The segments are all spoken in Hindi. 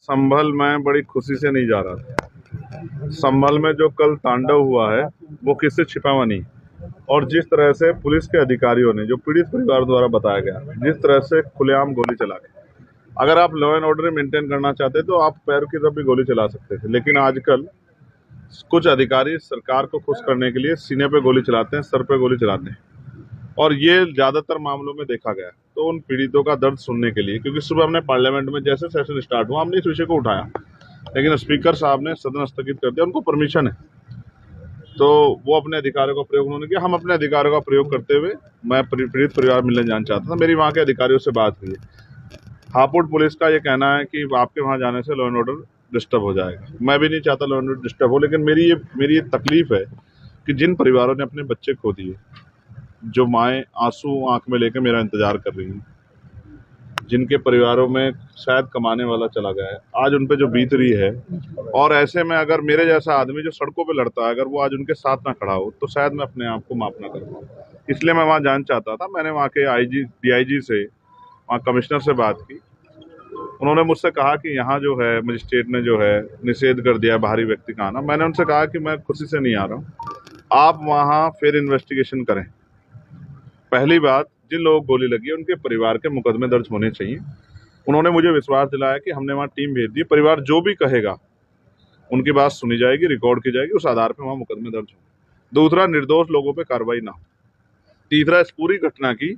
संभल में बड़ी खुशी से नहीं जा रहा था। संभल में जो कल तांडव हुआ है वो किससे छिपा हुआ नहीं। और जिस तरह से पुलिस के अधिकारियों ने, जो पीड़ित परिवार द्वारा बताया गया, जिस तरह से खुलेआम गोली चला के, अगर आप लॉ एंड ऑर्डर मेंटेन करना चाहते तो आप पैर की तरफ भी गोली चला सकते थे। लेकिन आजकल कुछ अधिकारी सरकार को खुश करने के लिए सीने पे गोली चलाते हैं, सर पे गोली चलाते हैं, और ये ज्यादातर मामलों में देखा गया है। तो उन पीड़ितों का दर्द सुनने के लिए, क्योंकि सुबह हमने पार्लियामेंट में जैसे सेशन स्टार्ट हुआ हमने इस विषय को उठाया, लेकिन स्पीकर साहब ने सदन स्थगित कर दिया। उनको परमिशन है तो वो अपने अधिकारों का प्रयोग उन्होंने किया। हम अपने अधिकारों का प्रयोग करते हुए, मैं पीड़ित परिवार मिलने जाना चाहता था। मेरी वहाँ के अधिकारियों से बात हुई है। हापुड़ पुलिस का ये कहना है कि आपके वहाँ जाने से लॉ एंड ऑर्डर डिस्टर्ब हो जाएगा। मैं भी नहीं चाहता लॉ एंड ऑर्डर डिस्टर्ब हो, लेकिन मेरी ये तकलीफ है कि जिन परिवारों ने अपने बच्चे खो दिए, जो माएँ आंसू आंख में लेकर मेरा इंतजार कर रही हैं, जिनके परिवारों में शायद कमाने वाला चला गया है, आज उन पे जो बीत रही है, और ऐसे में अगर मेरे जैसा आदमी जो सड़कों पे लड़ता है, अगर वो आज उनके साथ ना खड़ा हो तो शायद मैं अपने आप को माफ ना कर पाऊँ। इसलिए मैं वहाँ जाना चाहता था। मैंने वहाँ के आईजी, डीआईजी से, वहाँ कमिश्नर से बात की। उन्होंने मुझसे कहा कि यहाँ जो है मजिस्ट्रेट ने जो है निषेध कर दिया है बाहरी व्यक्ति का आना। मैंने उनसे कहा कि मैं खुशी से नहीं आ रहा हूँ, आप वहाँ फिर इन्वेस्टिगेशन करें। पहली बात, जिन लोगों को गोली लगी है उनके परिवार के मुकदमे दर्ज होने चाहिए। उन्होंने मुझे विश्वास दिलाया कि हमने वहाँ टीम भेज दी, परिवार जो भी कहेगा उनकी बात सुनी जाएगी, रिकॉर्ड की जाएगी, उस आधार पर वहाँ मुकदमे दर्ज होंगे। दूसरा, निर्दोष लोगों पर कार्रवाई ना हो। तीसरा, इस पूरी घटना की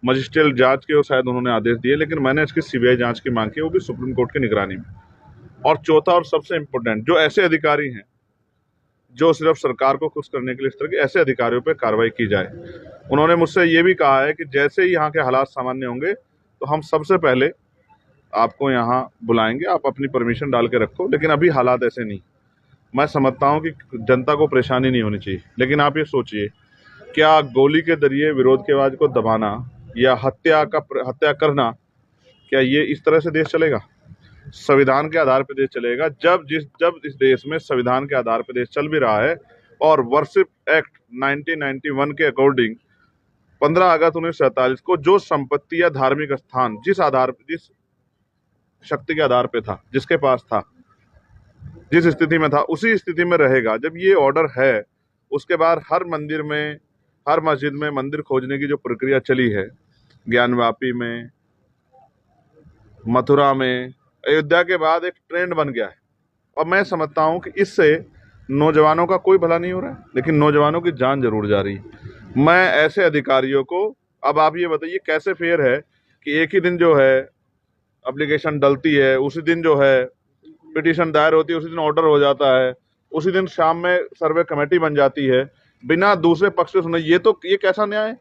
मजिस्ट्रियल जांच के शायद उन्होंने आदेश दिए, लेकिन मैंने इसकी सीबीआई जांच की मांग की, वो भी सुप्रीम कोर्ट की निगरानी में। और चौथा और सबसे इम्पोर्टेंट, जो ऐसे अधिकारी हैं जो सिर्फ सरकार को खुश करने के लिए, इस तरह के ऐसे अधिकारियों पर कार्रवाई की जाए। उन्होंने मुझसे ये भी कहा है कि जैसे ही यहाँ के हालात सामान्य होंगे तो हम सबसे पहले आपको यहाँ बुलाएंगे, आप अपनी परमिशन डाल के रखो, लेकिन अभी हालात ऐसे नहीं। मैं समझता हूँ कि जनता को परेशानी नहीं होनी चाहिए, लेकिन आप ये सोचिए, क्या गोली के जरिए विरोध के आवाज को दबाना या हत्या करना, क्या ये इस तरह से देश चलेगा? संविधान के आधार पर देश चलेगा। जब इस देश में संविधान के आधार पर देश चल भी रहा है और वर्शिप एक्ट 1991 के अकॉर्डिंग 15 अगस्त 1947 को जो संपत्ति या धार्मिक स्थान जिस शक्ति के आधार पे था, जिसके पास था, जिस स्थिति में था, उसी स्थिति में रहेगा। जब ये ऑर्डर है, उसके बाद हर मंदिर में, हर मस्जिद में मंदिर खोजने की जो प्रक्रिया चली है, ज्ञानवापी में, मथुरा में, अयोध्या के बाद एक ट्रेंड बन गया है। और मैं समझता हूँ कि इससे नौजवानों का कोई भला नहीं हो रहा है, लेकिन नौजवानों की जान जरूर जा रही है। मैं ऐसे अधिकारियों को, अब आप ये बताइए कैसे फेयर है कि एक ही दिन जो है एप्लीकेशन डलती है, उसी दिन जो है पिटीशन दायर होती है, उसी दिन ऑर्डर हो जाता है, उसी दिन शाम में सर्वे कमेटी बन जाती है बिना दूसरे पक्ष से सुने। ये कैसा न्याय है?